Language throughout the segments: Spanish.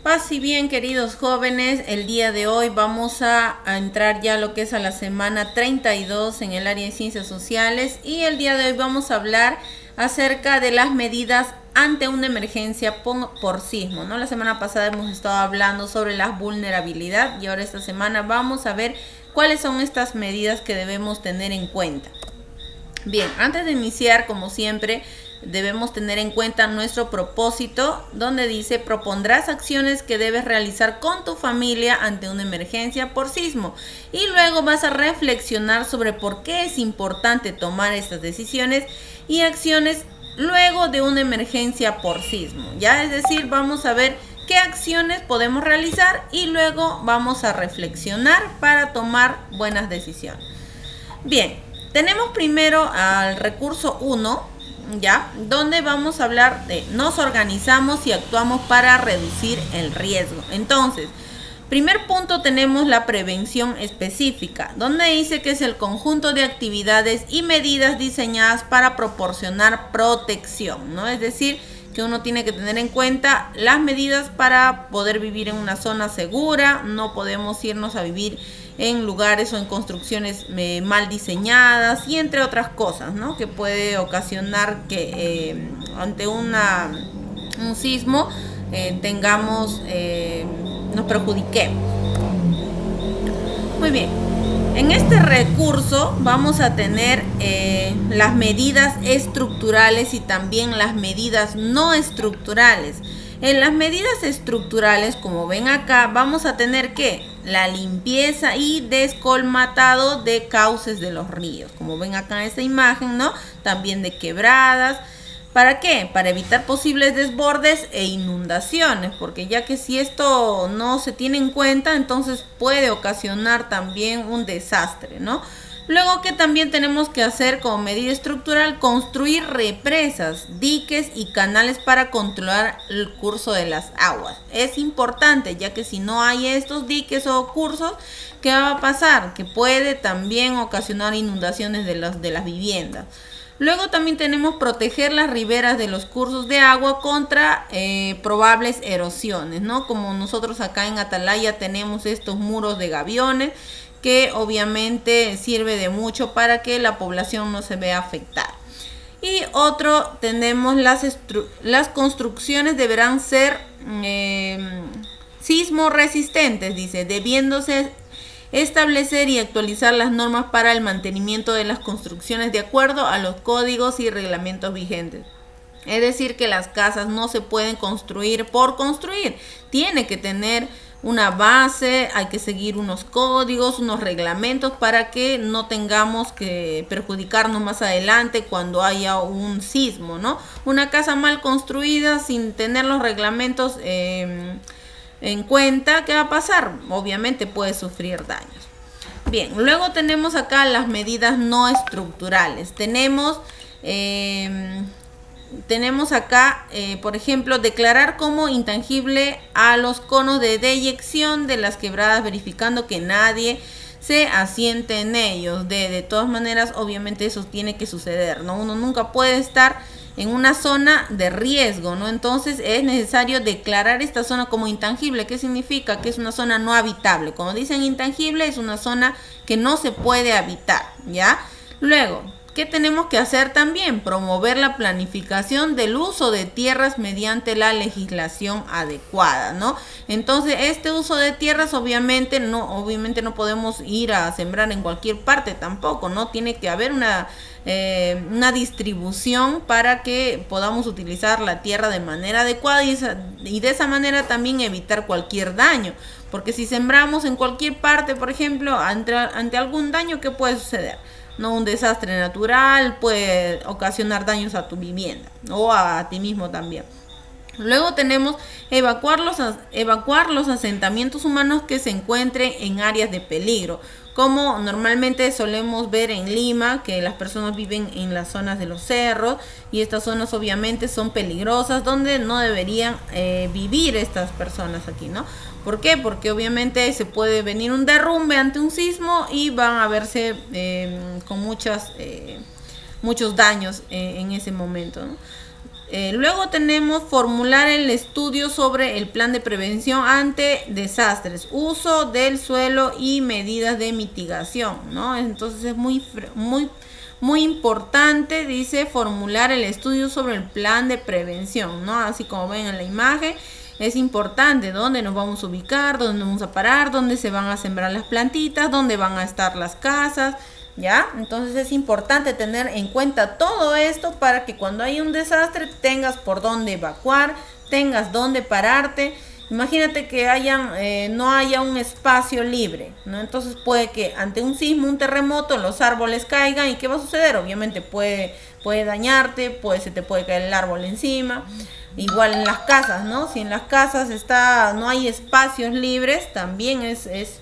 Paz y bien, queridos jóvenes, el día de hoy vamos a entrar ya lo que es a la semana 32 en el área de ciencias sociales, y el día de hoy vamos a hablar acerca de las medidas ante una emergencia por sismo, ¿no? La semana pasada hemos estado hablando sobre la vulnerabilidad y ahora esta semana vamos a ver cuáles son estas medidas que debemos tener en cuenta. Bien, antes de iniciar, como siempre, debemos tener en cuenta nuestro propósito, donde dice: propondrás acciones que debes realizar con tu familia ante una emergencia por sismo, y luego vas a reflexionar sobre por qué es importante tomar estas decisiones y acciones luego de una emergencia por sismo. Ya, es decir, vamos a ver qué acciones podemos realizar y luego vamos a reflexionar para tomar buenas decisiones. Bien, tenemos primero al recurso 1, ¿ya? Donde vamos a hablar de nos organizamos y actuamos para reducir el riesgo. Entonces, primer punto, tenemos la prevención específica, donde dice que es el conjunto de actividades y medidas diseñadas para proporcionar protección, ¿no? Es decir, que uno tiene que tener en cuenta las medidas para poder vivir en una zona segura. No podemos irnos a vivir en lugares o en construcciones mal diseñadas, y entre otras cosas, ¿no? Que puede ocasionar que ante un sismo nos perjudiquemos. Muy bien, en este recurso vamos a tener las medidas estructurales y también las medidas no estructurales. En las medidas estructurales, como ven acá, vamos a tener que la limpieza y descolmatado de cauces de los ríos, como ven acá en esta imagen, ¿no? También de quebradas. ¿Para qué? Para evitar posibles desbordes e inundaciones, porque ya que si esto no se tiene en cuenta, entonces puede ocasionar también un desastre, ¿no? Luego, que también tenemos que hacer como medida estructural: construir represas, diques y canales para controlar el curso de las aguas. Es importante, ya que si no hay estos diques o cursos, ¿qué va a pasar? Que puede también ocasionar inundaciones de las viviendas. Luego también tenemos proteger las riberas de los cursos de agua contra probables erosiones, ¿no? Como nosotros acá en Atalaya tenemos estos muros de gaviones, que obviamente sirve de mucho para que la población no se vea afectada. Y otro, tenemos las construcciones deberán ser sismo resistentes, dice, debiéndose establecer y actualizar las normas para el mantenimiento de las construcciones de acuerdo a los códigos y reglamentos vigentes. Es decir, que las casas no se pueden construir por construir, tiene que tener una base, hay que seguir unos códigos, unos reglamentos para que no tengamos que perjudicarnos más adelante cuando haya un sismo, ¿no? Una casa mal construida sin tener los reglamentos en cuenta, ¿qué va a pasar? Obviamente puede sufrir daños. Bien, luego tenemos acá las medidas no estructurales. Tenemos acá, por ejemplo, declarar como intangible a los conos de deyección de las quebradas, verificando que nadie se asiente en ellos. De todas maneras, obviamente eso tiene que suceder, ¿no? Uno nunca puede estar en una zona de riesgo, ¿no? Entonces es necesario declarar esta zona como intangible. ¿Qué significa? Que es una zona no habitable. Cuando dicen intangible, es una zona que no se puede habitar, ¿ya? Luego, ¿qué tenemos que hacer también? Promover la planificación del uso de tierras mediante la legislación adecuada, ¿no? Entonces, este uso de tierras obviamente no podemos ir a sembrar en cualquier parte tampoco, ¿no? Tiene que haber una distribución para que podamos utilizar la tierra de manera adecuada y de esa manera también evitar cualquier daño. Porque si sembramos en cualquier parte, por ejemplo, ante algún daño, ¿qué puede suceder? No, un desastre natural puede ocasionar daños a tu vivienda o a ti mismo también. Luego tenemos evacuar los asentamientos humanos que se encuentren en áreas de peligro, como normalmente solemos ver en Lima, que las personas viven en las zonas de los cerros, y estas zonas obviamente son peligrosas, donde no deberían vivir estas personas aquí, ¿no? ¿Por qué? Porque obviamente se puede venir un derrumbe ante un sismo y van a verse con muchos daños en ese momento, ¿no? Luego tenemos formular el estudio sobre el plan de prevención ante desastres, uso del suelo y medidas de mitigación, ¿no? Entonces es muy importante, dice, formular el estudio sobre el plan de prevención, ¿no? Así como ven en la imagen, es importante dónde nos vamos a ubicar, dónde nos vamos a parar, dónde se van a sembrar las plantitas, dónde van a estar las casas, ¿ya? Entonces es importante tener en cuenta todo esto para que cuando hay un desastre tengas por dónde evacuar, tengas dónde pararte. Imagínate que no haya un espacio libre, ¿no? Entonces puede que ante un sismo, un terremoto, los árboles caigan. ¿Y qué va a suceder? Obviamente puede dañarte, se te puede caer el árbol encima. Igual en las casas, ¿no? Si en las casas no hay espacios libres, también es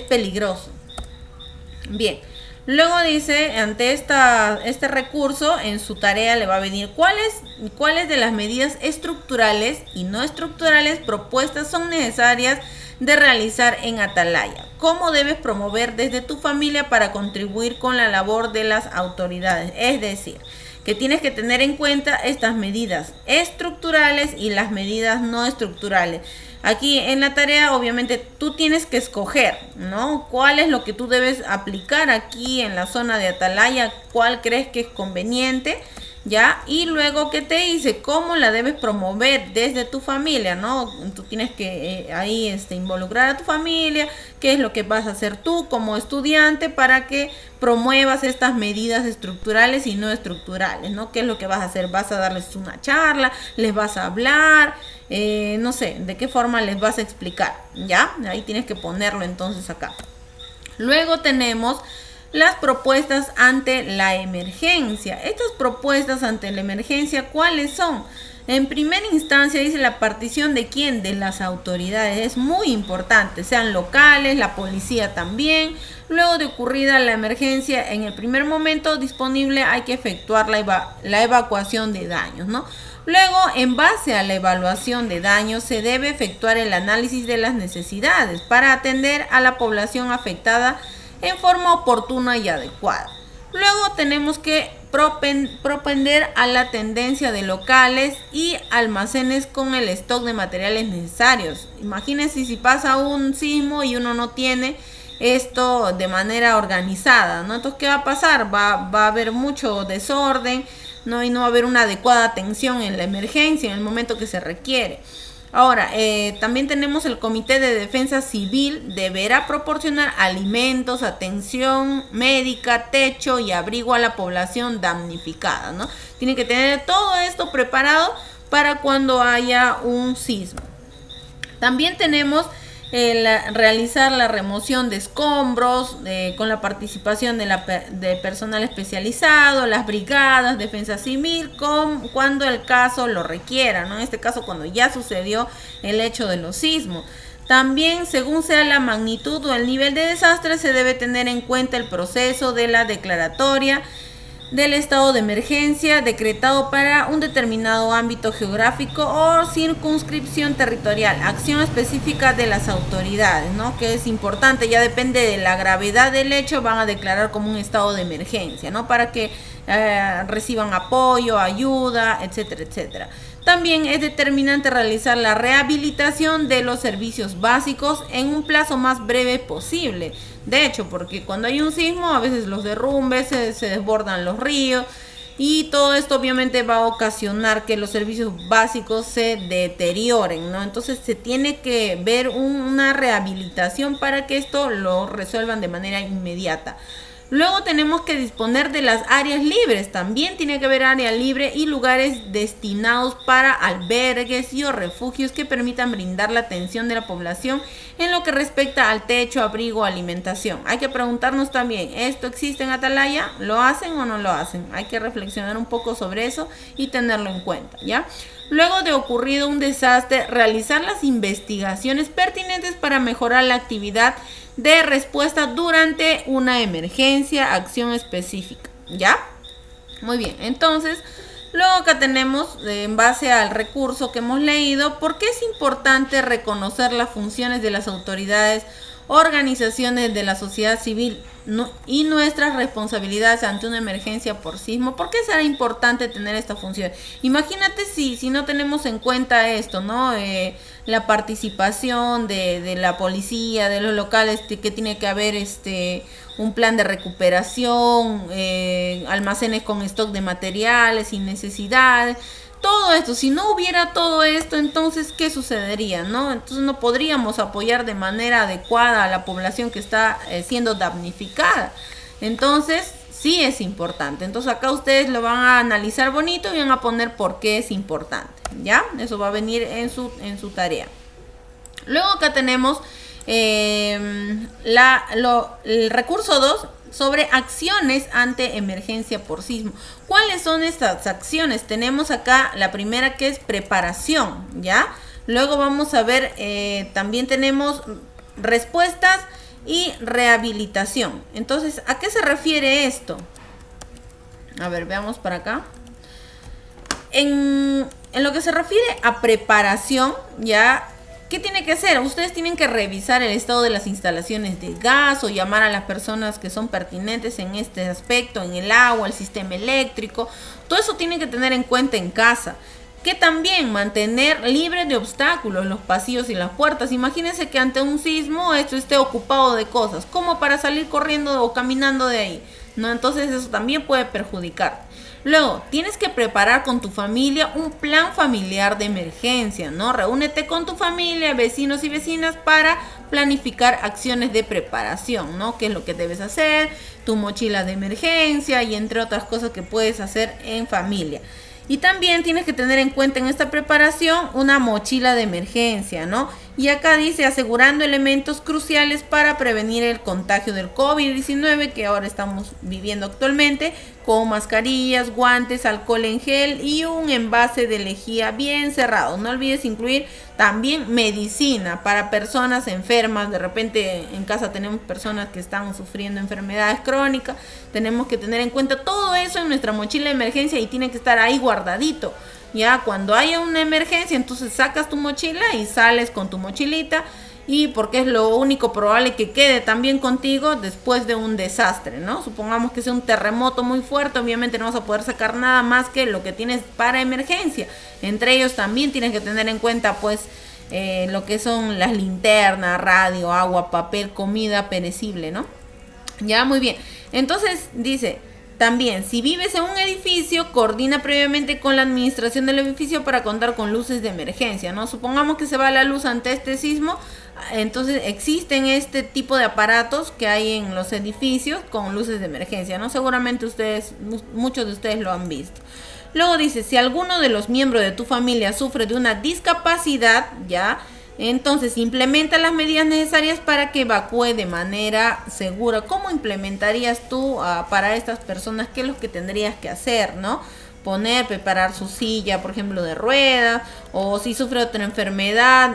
peligroso. Bien. Luego dice, ante este recurso, en su tarea le va a venir cuáles de las medidas estructurales y no estructurales propuestas son necesarias de realizar en Atalaya. ¿Cómo debes promover desde tu familia para contribuir con la labor de las autoridades? Es decir, que tienes que tener en cuenta estas medidas estructurales y las medidas no estructurales. Aquí en la tarea, obviamente, tú tienes que escoger, ¿no? ¿Cuál es lo que tú debes aplicar aquí en la zona de Atalaya? ¿Cuál crees que es conveniente? ¿Ya? Y luego, ¿qué te dice? ¿Cómo la debes promover desde tu familia, ¿no? Tú tienes que involucrar a tu familia, qué es lo que vas a hacer tú como estudiante para que promuevas estas medidas estructurales y no estructurales, ¿no? ¿Qué es lo que vas a hacer? ¿Vas a darles una charla? ¿Les vas a hablar? No sé, ¿de qué forma les vas a explicar? ¿Ya? Ahí tienes que ponerlo entonces acá. Luego tenemos las propuestas ante la emergencia. Estas propuestas ante la emergencia, ¿cuáles son? En primera instancia dice la partición de quién, de las autoridades. Es muy importante, sean locales, la policía también. Luego de ocurrida la emergencia, en el primer momento disponible hay que efectuar la evacuación de daños, ¿no? Luego, en base a la evaluación de daños, se debe efectuar el análisis de las necesidades para atender a la población afectada en forma oportuna y adecuada. Luego tenemos que propender a la tendencia de locales y almacenes con el stock de materiales necesarios. Imagínense si pasa un sismo y uno no tiene esto de manera organizada, ¿no? Entonces, ¿qué va a pasar? Va a haber mucho desorden, ¿no? Y no va a haber una adecuada atención en la emergencia, en el momento que se requiere. Ahora, también tenemos el Comité de Defensa Civil, deberá proporcionar alimentos, atención médica, techo y abrigo a la población damnificada, ¿no? Tiene que tener todo esto preparado para cuando haya un sismo. También tenemos realizar la remoción de escombros con la participación de personal especializado, las brigadas, defensa civil, cuando el caso lo requiera, ¿no? En este caso, cuando ya sucedió el hecho de los sismos. También, según sea la magnitud o el nivel de desastre, se debe tener en cuenta el proceso de la declaratoria del estado de emergencia decretado para un determinado ámbito geográfico o circunscripción territorial, acción específica de las autoridades, ¿no? Que es importante, ya depende de la gravedad del hecho, van a declarar como un estado de emergencia, ¿no? Para que reciban apoyo, ayuda, etcétera, etcétera. También es determinante realizar la rehabilitación de los servicios básicos en un plazo más breve posible. De hecho, porque cuando hay un sismo, a veces los derrumbes, se desbordan los ríos y todo esto obviamente va a ocasionar que los servicios básicos se deterioren, ¿no? Entonces se tiene que ver una rehabilitación para que esto lo resuelvan de manera inmediata. Luego tenemos que disponer de las áreas libres. También tiene que haber área libre y lugares destinados para albergues y o refugios que permitan brindar la atención de la población en lo que respecta al techo, abrigo, alimentación. Hay que preguntarnos también, ¿esto existe en Atalaya? ¿Lo hacen o no lo hacen? Hay que reflexionar un poco sobre eso y tenerlo en cuenta, ¿ya? Luego de ocurrido un desastre, realizar las investigaciones pertinentes para mejorar la actividad de respuesta durante una emergencia, acción específica, ¿ya? Muy bien, entonces, luego acá tenemos, en base al recurso que hemos leído, ¿por qué es importante reconocer las funciones de las autoridades organizaciones de la sociedad civil y nuestras responsabilidades ante una emergencia por sismo. ¿Por qué será importante tener esta función? Imagínate si no tenemos en cuenta esto, ¿no? La participación de la policía, de los locales, que tiene que haber un plan de recuperación, almacenes con stock de materiales sin necesidad. Todo esto, si no hubiera todo esto, entonces, ¿qué sucedería, no? Entonces no podríamos apoyar de manera adecuada a la población que está siendo damnificada. Entonces, sí es importante. Entonces acá ustedes lo van a analizar bonito y van a poner por qué es importante, ¿ya? Eso va a venir en su tarea. Luego acá tenemos el recurso 2 sobre acciones ante emergencia por sismo. ¿Cuáles son estas acciones? Tenemos acá la primera, que es preparación, ¿ya? Luego vamos a ver, también tenemos respuestas y rehabilitación. Entonces, ¿a qué se refiere esto? A ver, veamos para acá. En lo que se refiere a preparación, ya, ¿qué tiene que hacer? Ustedes tienen que revisar el estado de las instalaciones de gas o llamar a las personas que son pertinentes en este aspecto, en el agua, el sistema eléctrico. Todo eso tienen que tener en cuenta en casa. Que también mantener libres de obstáculos los pasillos y las puertas. Imagínense que ante un sismo esto esté ocupado de cosas, como para salir corriendo o caminando de ahí, ¿no? Entonces eso también puede perjudicar. Luego, tienes que preparar con tu familia un plan familiar de emergencia, ¿no? Reúnete con tu familia, vecinos y vecinas, para planificar acciones de preparación, ¿no? ¿Qué es lo que debes hacer? Tu mochila de emergencia y entre otras cosas que puedes hacer en familia. Y también tienes que tener en cuenta en esta preparación una mochila de emergencia, ¿no? Y acá dice, asegurando elementos cruciales para prevenir el contagio del COVID-19 que ahora estamos viviendo actualmente, con mascarillas, guantes, alcohol en gel y un envase de lejía bien cerrado. No olvides incluir también medicina para personas enfermas. De repente en casa tenemos personas que están sufriendo enfermedades crónicas. Tenemos que tener en cuenta todo eso en nuestra mochila de emergencia y tiene que estar ahí guardadito. Ya cuando haya una emergencia, entonces sacas tu mochila y sales con tu mochilita, y porque es lo único probable que quede también contigo después de un desastre, ¿no? Supongamos que sea un terremoto muy fuerte, obviamente no vas a poder sacar nada más que lo que tienes para emergencia. Entre ellos también tienes que tener en cuenta pues lo que son las linternas, radio, agua, papel, comida perecible, ¿no? Ya, muy bien. Entonces dice: también, si vives en un edificio, coordina previamente con la administración del edificio para contar con luces de emergencia, ¿no? Supongamos que se va la luz ante este sismo, entonces existen este tipo de aparatos que hay en los edificios con luces de emergencia, ¿no? Seguramente muchos de ustedes lo han visto. Luego dice, si alguno de los miembros de tu familia sufre de una discapacidad, ya, entonces implementa las medidas necesarias para que evacúe de manera segura. ¿Cómo implementarías tú para estas personas? ¿Qué es lo que tendrías que hacer, no? Preparar su silla, por ejemplo, de ruedas, o si sufre otra enfermedad,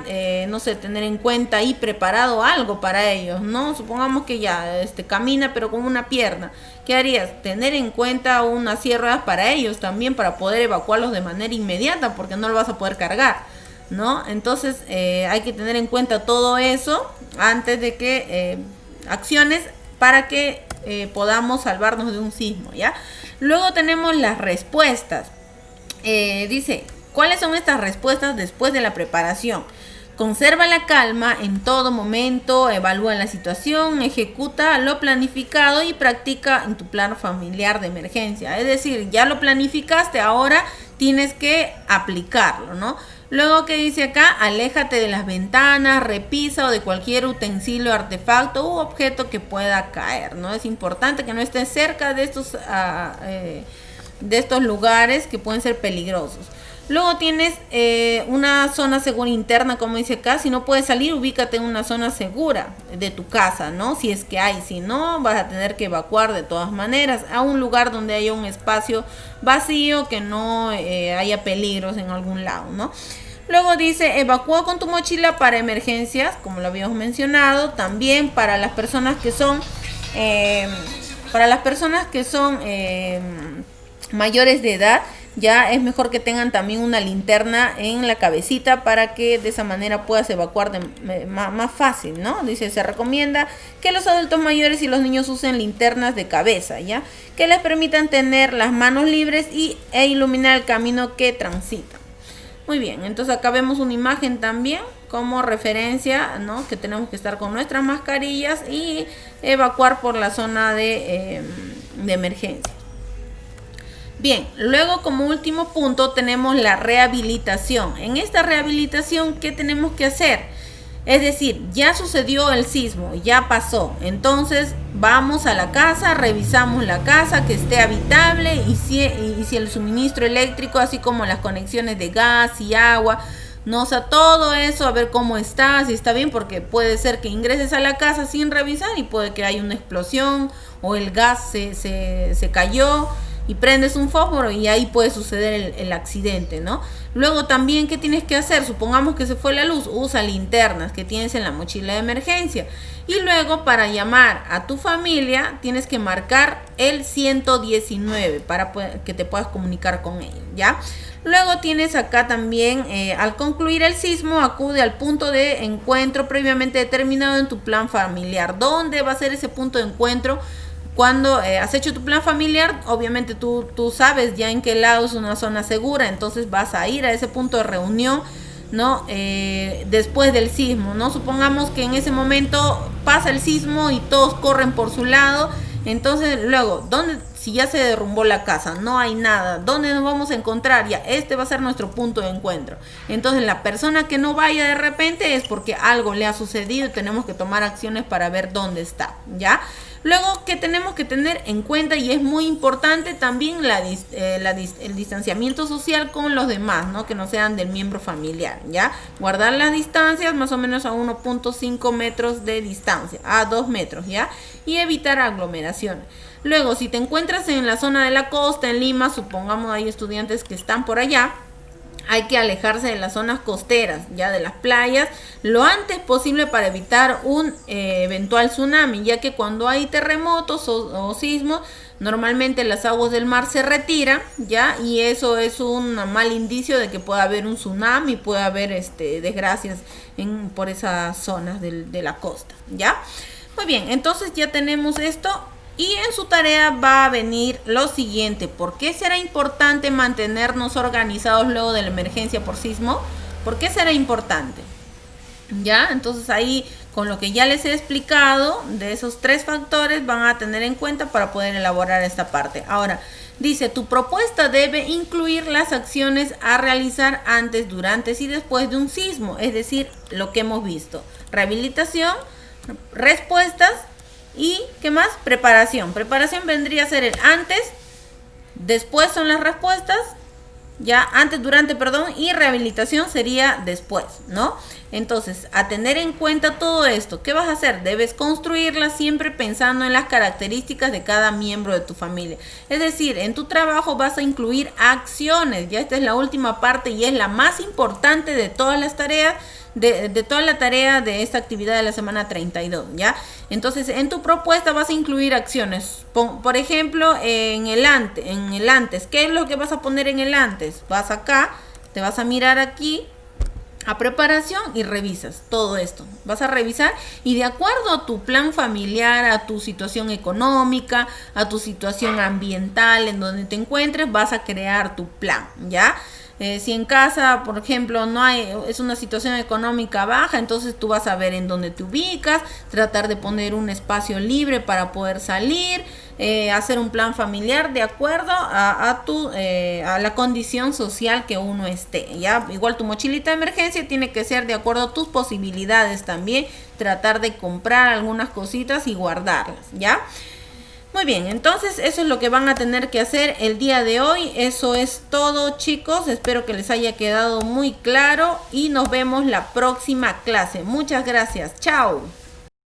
no sé, tener en cuenta y preparado algo para ellos, ¿no? Supongamos que ya camina pero con una pierna. ¿Qué harías? Tener en cuenta unas sierras para ellos también, para poder evacuarlos de manera inmediata, porque no lo vas a poder cargar, ¿no? Entonces hay que tener en cuenta todo eso antes de que acciones para que podamos salvarnos de un sismo, ¿ya? Luego tenemos las respuestas. Dice, ¿cuáles son estas respuestas después de la preparación? Conserva la calma en todo momento, evalúa la situación, ejecuta lo planificado y practica en tu plan familiar de emergencia. Es decir, ya lo planificaste, ahora tienes que aplicarlo, ¿no? Luego, ¿qué dice acá? Aléjate de las ventanas, repisa o de cualquier utensilio, artefacto u objeto que pueda caer, ¿no? Es importante que no estés cerca de estos lugares que pueden ser peligrosos. Luego tienes una zona segura interna, como dice acá. Si no puedes salir, ubícate en una zona segura de tu casa, ¿no? Si es que hay, si no, vas a tener que evacuar de todas maneras a un lugar donde haya un espacio vacío, que no haya peligros en algún lado, ¿no? Luego dice, evacúa con tu mochila para emergencias, como lo habíamos mencionado. También para las personas que son mayores de edad, ya es mejor que tengan también una linterna en la cabecita para que de esa manera puedas evacuar más fácil, ¿no? Dice, se recomienda que los adultos mayores y los niños usen linternas de cabeza, ¿ya? Que les permitan tener las manos libres e iluminar el camino que transitan. Muy bien, entonces acá vemos una imagen también como referencia, ¿no? Que tenemos que estar con nuestras mascarillas y evacuar por la zona de emergencia. Bien, luego como último punto tenemos la rehabilitación. En esta rehabilitación, ¿qué tenemos que hacer? Es decir, ya sucedió el sismo, ya pasó. Entonces vamos a la casa, revisamos la casa que esté habitable y si el suministro eléctrico, así como las conexiones de gas y agua, no, o sea, todo eso, a ver cómo está, si está bien, porque puede ser que ingreses a la casa sin revisar y puede que haya una explosión o el gas se cayó y prendes un fósforo y ahí puede suceder el accidente, ¿no? Luego también, ¿qué tienes que hacer? Supongamos que se fue la luz, usa linternas que tienes en la mochila de emergencia. Y luego, para llamar a tu familia, tienes que marcar el 119 para que te puedas comunicar con ellos, ¿ya? Luego tienes acá también, al concluir el sismo, acude al punto de encuentro previamente determinado en tu plan familiar. ¿Dónde va a ser ese punto de encuentro? Cuando has hecho tu plan familiar, obviamente tú sabes ya en qué lado es una zona segura, entonces vas a ir a ese punto de reunión, ¿no? Después del sismo, ¿no? Supongamos que en ese momento pasa el sismo y todos corren por su lado, entonces luego, si ya se derrumbó la casa, no hay nada, ¿dónde nos vamos a encontrar? Ya, este va a ser nuestro punto de encuentro. Entonces la persona que no vaya de repente es porque algo le ha sucedido y tenemos que tomar acciones para ver dónde está, ¿ya? Luego, ¿qué tenemos que tener en cuenta? Y es muy importante también el distanciamiento social con los demás, ¿no? Que no sean del miembro familiar, ¿ya? Guardar las distancias más o menos a 1.5 metros de distancia, a 2 metros, ¿ya? Y evitar aglomeraciones. Luego, si te encuentras en la zona de la costa, en Lima, supongamos hay estudiantes que están por allá, hay que alejarse de las zonas costeras, ya de las playas, lo antes posible para evitar un eventual tsunami, ya que cuando hay terremotos o sismos, normalmente las aguas del mar se retiran, ya, y eso es un mal indicio de que pueda haber un tsunami, puede haber desgracias por esas zonas de la costa, ya. Muy bien, entonces ya tenemos esto. Y en su tarea va a venir lo siguiente. ¿Por qué será importante mantenernos organizados luego de la emergencia por sismo? ¿Por qué será importante? ¿Ya? Entonces ahí, con lo que ya les he explicado, de esos 3 factores van a tener en cuenta para poder elaborar esta parte. Ahora, dice, tu propuesta debe incluir las acciones a realizar antes, durante y después de un sismo. Es decir, lo que hemos visto. Rehabilitación, respuestas. ¿Y qué más? Preparación. Preparación vendría a ser el antes, después son las respuestas, ya antes, durante, perdón, y rehabilitación sería después, ¿no? Entonces, a tener en cuenta todo esto, ¿qué vas a hacer? Debes construirla siempre pensando en las características de cada miembro de tu familia. Es decir, en tu trabajo vas a incluir acciones, ya esta es la última parte y es la más importante de todas las tareas, de toda la tarea de esta actividad de la semana 32, ¿ya? Entonces, en tu propuesta vas a incluir acciones. Por ejemplo, en el antes. ¿Qué es lo que vas a poner en el antes? Vas acá, te vas a mirar aquí a preparación y revisas todo esto. Vas a revisar y de acuerdo a tu plan familiar, a tu situación económica, a tu situación ambiental en donde te encuentres, vas a crear tu plan, ¿ya? Si en casa, por ejemplo, es una situación económica baja, entonces tú vas a ver en dónde te ubicas, tratar de poner un espacio libre para poder salir, hacer un plan familiar de acuerdo a la condición social que uno esté, ¿ya? Igual tu mochilita de emergencia tiene que ser de acuerdo a tus posibilidades también, tratar de comprar algunas cositas y guardarlas, ¿ya? Muy bien, entonces eso es lo que van a tener que hacer el día de hoy. Eso es todo, chicos. Espero que les haya quedado muy claro y nos vemos la próxima clase. Muchas gracias. Chao.